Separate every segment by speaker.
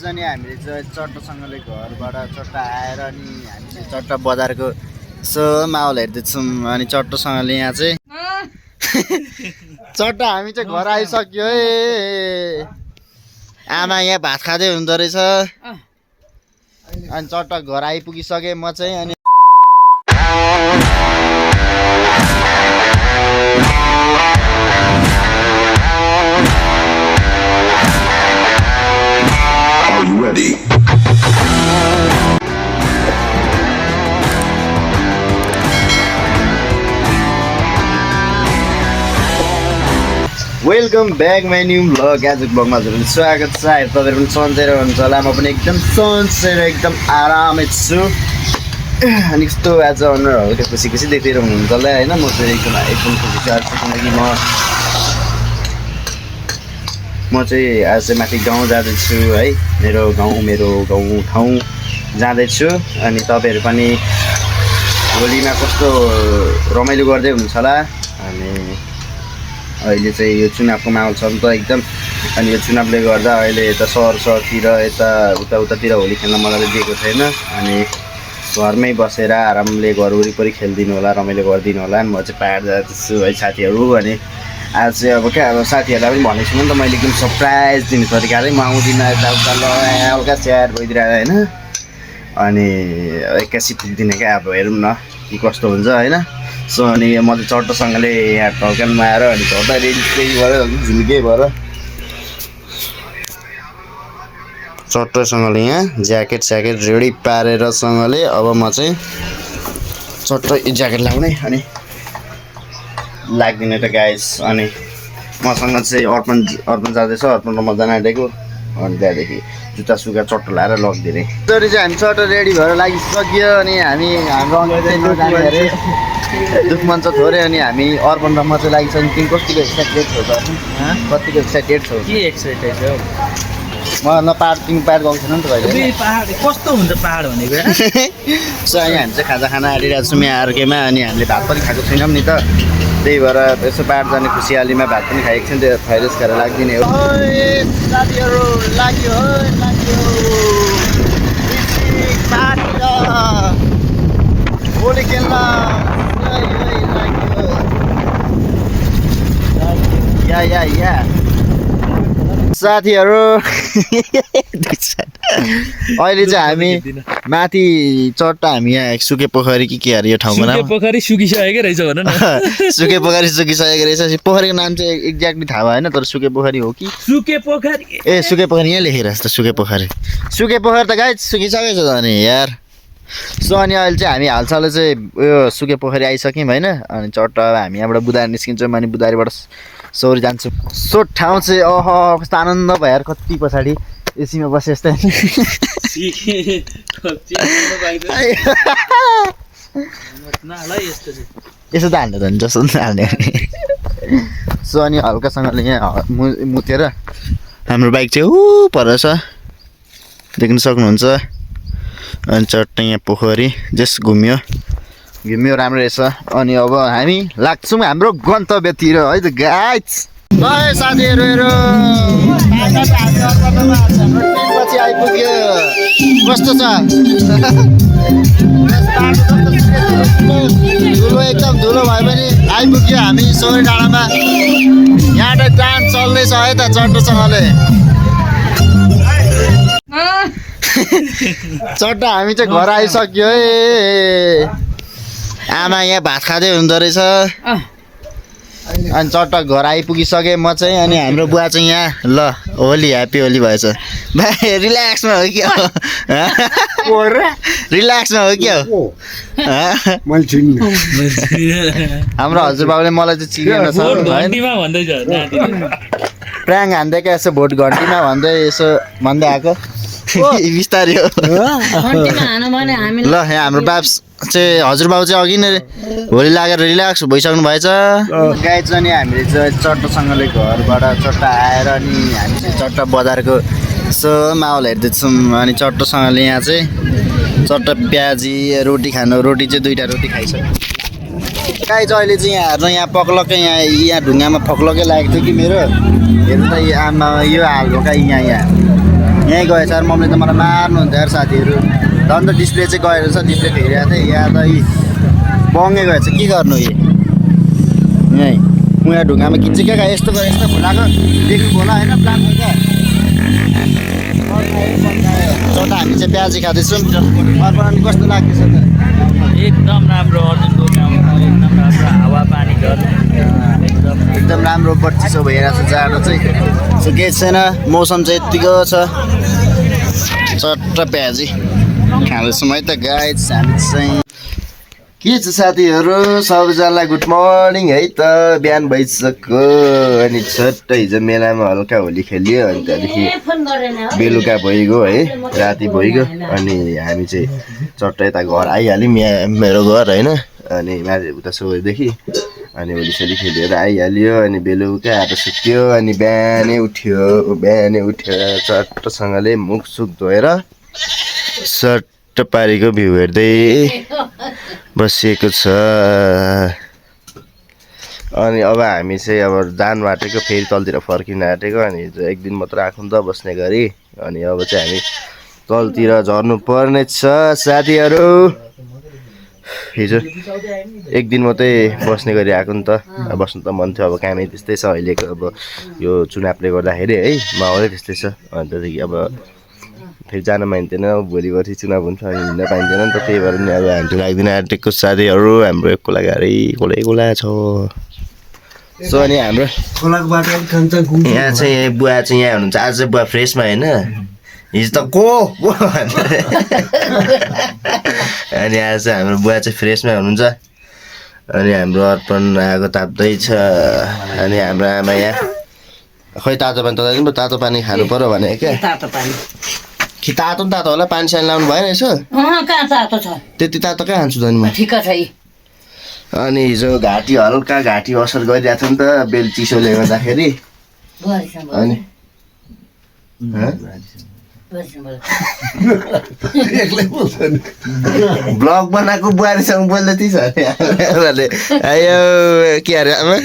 Speaker 1: अनि हामीले चाहिँ चट्टसँगले घरबाट चट्टा आएर अनि हामी चाहिँ चट्टा बजारको यसो माहौल हेर्दैछौँ अनि चट्टसँगले यहाँ चाहिँ चट्टा हामी चाहिँ घर आइसक्यो है। आमा यहाँ भात खाँदै हुँदो रहेछ अनि चट्टा घर आइपुगिसकेँ म चाहिँ। अनि
Speaker 2: Ready.
Speaker 1: Welcome back my new vlog. आजको भ्लगमा हजुरहरू स्वागत छ। तपाईँहरू पनि सन्चै हुनुहुन्छ होला, म पनि एकदम सन्चै र एकदम आरामै छु। अनि यस्तो आज अनुहारहरू त्यो खुसी खुसी देखेर हुनुहुन्छ होला होइन। म चाहिँ एकदम खुसी छु आज किनकि म चाहिँ आज चाहिँ माथि गाउँ जाँदैछु है। मेरो गाउँ ठाउँ जाँदैछु। अनि तपाईँहरू पनि होलीमा कस्तो रमाइलो गर्दै हुनुहुन्छ होला। अनि अहिले चाहिँ यो चुनावको माहौल छ नि त एकदम। अनि यो चुनावले गर्दा अहिले यता सहरतिर उतातिर होली खेल्न मलाई दिएको छैन। अनि घरमै बसेर आरामले घर वरिपरि खेलिदिनु होला, रमाइलो गरिदिनु होला। अनि म चाहिँ पाहाड जाँदैछु है साथीहरू। अनि आज चाहिँ अब क्या अब साथीहरूलाई पनि भनेको छु नि त मैले एकदम सरप्राइज दिनु पऱ्यो क्या। म आउँदिनँ यताउता ल हल्का स्याहार भइदिरहेको होइन। अनि एक्कासी पुग्दिनँ क्या, अब हेरौँ न के कस्तो हुन्छ होइन। सो अनि म चाहिँ चट्टसँगले यहाँ ढल्कानमा आएर अनि झर्दा रेडी भएर झुल्के भएर चट्टसँगले यहाँ ज्याकेट रेडी पारेरसँगले अब म चाहिँ चट्ट ज्याकेट लाउने अनि लाग्दिनँ त गाइस। अनि मसँग चाहिँ अर्पण जाँदैछ, अर्पण र म जान आँटेको। अनि त्यहाँदेखि जुत्ता सुगा चट्ट लाएर लगिदिने। त्यसरी चाहिँ हामी चट्ट रेडी भएर लागिसक्यो। अनि हामी हाम्रो दुःखमन छ थोरै। अनि हामी अर्पण र म चाहिँ लागिसक्यौँ। तिमी कतिको एक्साइटेड छौ त? कतिको एक्साइटेड छौ?
Speaker 3: के एक्साइटेड हो
Speaker 1: म न पाहाड तिमी पाहाड गएको छैन नि त कहिले।
Speaker 3: पाहाड कस्तो हुन्छ पाहाड भनेको?
Speaker 1: सो यहाँ हामी चाहिँ खाजा खाना आइरहेको छौँ यहाँ अर्केमा। अनि हामीले भात पनि खाएको छैनौँ नि त, त्यही भएर यसो पाहाड जाने खुसियालीमा भात पनि खाएको छैन। त्यो फ्राइड राइस खाएर लाग्दिने हो। साथीहरू लाग्यो होली खेल्न या साथीहरू। अहिले चाहिँ हामी माथि चट्टा हामी यहाँ सुके पोखरी के अरे यो ठाउँमा
Speaker 3: पोखरी सुकिसकेकै रहेछ भन न।
Speaker 1: सुके पोखरी सुकिसकेको रहेछ। पोखरीको नाम चाहिँ एक्ज्याक्टली थाहा भएन, तर सुके पोखरी हो कि
Speaker 3: सुके पोखरी
Speaker 1: सुके पोखरी यहाँ लेखेर जस्तो सुके पोखरी त गाइस सुकिसकेको छ त नि यार। सो अनि अहिले चाहिँ हामी हालसालै चाहिँ उयो सुके पोखरी आइसक्यौँ होइन। अनि चट्ट हामी यहाँबाट बुधाएर निस्किन्छौँ अनि बुधारीबाट सौरी जान्छौँ। सो ठाउँ चाहिँ कस्तो आनन्द भयो यार। कति पछाडि एसीमा बसे जस्तै। यसो त हाल्नु त नि जस्तो हाल्ने। सो अनि हल्कासँगले यहाँ मुतेर हाम्रो बाइक चाहिँ पर छ देख्न सक्नुहुन्छ। अनि चट्ट यहाँ पोखरी जस घुम्यो राम्रो रहेछ। अनि अब हामी लाग्छौँ हाम्रो गन्तव्यतिर है त गाइस। साथीहरू पछि आइपुग्यो। कस्तो छ? धुलो एकदम धुलो भए पनि आइपुग्यो हामी सौरी डाँडामा। यहाँ त डान्स चल्दैछ है त चट्टसँगले। चट्टा हामी चाहिँ घर आइसक्यो है। आमा यहाँ भात खाँदै हुँदो रहेछ अनि चट्ट घर आइपुगिसकेँ म चाहिँ। अनि हाम्रो बुवा चाहिँ यहाँ ल होली ह्याप्पी होली भएछ भाइ। रिल्याक्समा हो क्या? रिल्याक्समा हो क्या? हाम्रो हजुरबाबुले मलाई चाहिँ चिनेन छ प्राङ हान्दै क्या यसो भोट घन्टीमा भन्दै यसो भन्दै आएको बिस्तारै हो। ल यहाँ हाम्रो बाप चाहिँ हजुरबाबु चाहिँ अघि नै होली लागेर रिल्याक्स भइसक्नु भएछ। गाई चाहिँ नि हामीले चाहिँ चट्टसँगले घरबाट चट्टा आएर अनि हामी चाहिँ चट्टा बजारको यसो माहौल हेर्दैछौँ। अनि चट्टसँगले यहाँ चाहिँ चट्टा प्याजी रोटी चाहिँ 2टा रोटी खाइसक्यो। गाई चाहिँ अहिले चाहिँ यहाँ पक्लक्कै यहाँ ढुङ्गामा फक्लक्कै लागेको थियो कि मेरो। हेर्नु त आमा यो हाल हो क्या यहाँ यहीँ गएछ यार मम्मीले त मलाई मार्नुहुन्छ यार साथीहरू झन् त डिस्प्ले चाहिँ गएर छ डिस्प्ले फेरिरहेको थिएँ यहाँ त यी बङ्गे गएछ के गर्नु यहीँ यहाँ ढुङ्गामा खिच्छ क्या यस्तो गरेर यस्तो फुलाएको देख्नु होला होइन प्लानको क्या चोटा हामी चाहिँ प्याजी खाँदैछौँ अर्पण अनि कस्तो लाग्दैछ त
Speaker 3: एकदम राम्रो अर्जुनको काम एकदम राम्रो हावापानी घर
Speaker 1: एकदम राम्रो बत्तिसो भइरहेको छ जाडो चाहिँ सो केही छैन मौसम चाहिँ यत्तिको छ चट्ट प्याजी खाँदैछौँ है त गाइस हामी चाहिँ के छ साथीहरू सबैजनालाई गुड मर्निङ है त बिहान भइसक्यो अनि छट्ट हिजो मेलामा हल्का होली खेलियो अनि त्यहाँदेखि बेलुका भइगयो है राति भइगयो अनि हामी चाहिँ चट्ट यता घर आइहाल्यौँ यहाँ मेरो घर होइन अनि माथि उता सोदेखि अनि होली सोली खेलेर आइहाल्यो अनि बेलुका आएर सुत्यो अनि बिहानै उठ्यो चट्टसँगले मुख सुख धोएर सट्ट पारीको भ्यू हेर्दै बसिएको छ अनि अब हामी चाहिँ अब जानु आँटेको फेरि तलतिर फर्किन आँटेको अनि एक दिन मात्र आँखुन त बस्ने गरी अनि अब चाहिँ हामी तलतिर झर्नु पर्ने छ साथीहरू हिजो एक दिन मात्रै बस्ने गरी आएको नि त बस्नु त मन थियो अब कामै त्यस्तै छ अहिलेको अब यो चुनावले गर्दाखेरि है माहौलै त्यस्तै छ अनि त्यहाँदेखि अब फेरि जान पाइँदैन भोलि पर्सि चुनाव हुन्छ अनि हिँड्न पाइँदैन नि त त्यही भएर नि अब हामी लाग्दैन आँटेको साथीहरू हाम्रो एक खोला गाडी खोला छ सो अनि हाम्रो यहाँ चाहिँ बुवा चाहिँ यहाँ हुनुहुन्छ आज बुवा फ्रेसमा होइन हिजो त को अनि आज चाहिँ हाम्रो बुवा चाहिँ फ्रेसमा हुनुहुन्छ अनि हाम्रो अर्पण आगो ताप्दैछ अनि हाम्रो आमा यहाँ खै तातो पानी त तातो पानी खानु पर्यो भने क्या
Speaker 2: तातो पानी
Speaker 1: कि तातो नि तातो होला पानी सानी लाउनु भएन यसो
Speaker 2: कहाँ तातो छ
Speaker 1: त्यति तातो कहाँ खान्छु त नि म
Speaker 2: ठिक छ यी
Speaker 1: अनि हिजो हल्का घाँटी असर गरिरहेको थियो नि त बेल चिसोले गर्दाखेरि अनि ब्लग बनाएको बुहारीसँग बोल्दै थिइस् अरे आयो के अरे आमा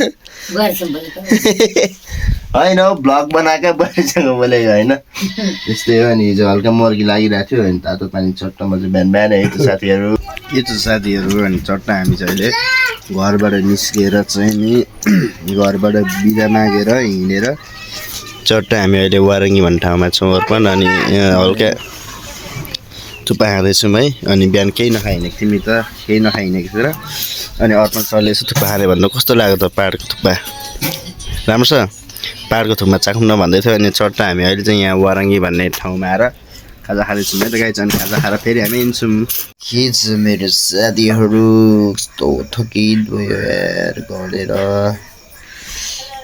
Speaker 1: होइन हौ ब्लग बनाएको बुहारीसँग बोलेको होइन त्यस्तै हो अनि हिजो हल्का मर्की लागिरहेको थियो अनि तातो पानी चट्ट मजा बिहान है त साथीहरू के छ साथीहरू अनि चट्ट हामी चाहिँ अहिले घरबाट निस्किएर चाहिँ नि घरबाट बिदा मागेर हिँडेर चट्ट हामी अहिले वारङ्गी भन्ने ठाउँमा छौँ अर्पण अनि हल्का थुक्पा खाँदैछौँ है अनि बिहान केही नखाइहिँडेको तिमी त केही नखाइहिँडेको थियो र अनि अर्पण सरले यसो थुक्पा खाने भन्दा कस्तो लाग्यो त पाहाडको थुक्पा राम्रो छ पाहाडको थुक्पा चाख्नु भन्दै थियो अनि चट्ट हामी अहिले चाहिँ यहाँ वारङ्गी भन्ने ठाउँमा आएर खाजा खाँदैछौँ है त गाई चाहिँ खाजा खाएर फेरि हामी हिँड्छौँ के छ मेरो साथीहरू कस्तो थकित भयो यार गरेर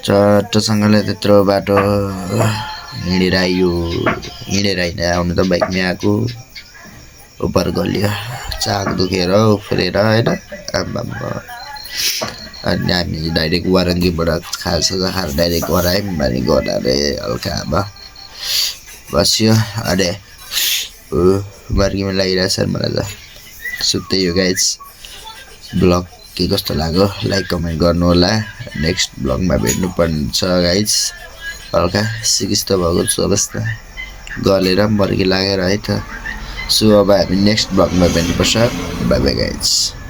Speaker 1: चट्टसँगले त्यत्रो बाटो हिँडेर होइन आउनु त बाइकमै आएको उपर गल्यो चाक दुखेर उफ्रेर होइन आम्मामा अनि हामी डाइरेक्ट वारङ्गीबाट खाजा खाएर डाइरेक्ट घर आयौँ अनि घर आएर हल्का आमा बस्यो अरे वारङ्गीमा लागिरहेछ मलाई त सुत्दै हो गाइज ब्लग के कस्तो लाग्यो लाइक कमेन्ट गर्नु होला नेक्स्ट ब्लगमा भेट्नुपर्ने छ गाइज हल्का सिकिस्त भएको छु अवस्था गलेर मर्की लागेर है त सो अब हामी नेक्स्ट ब्लगमा भेट्नुपर्छ बाई बाई गाइज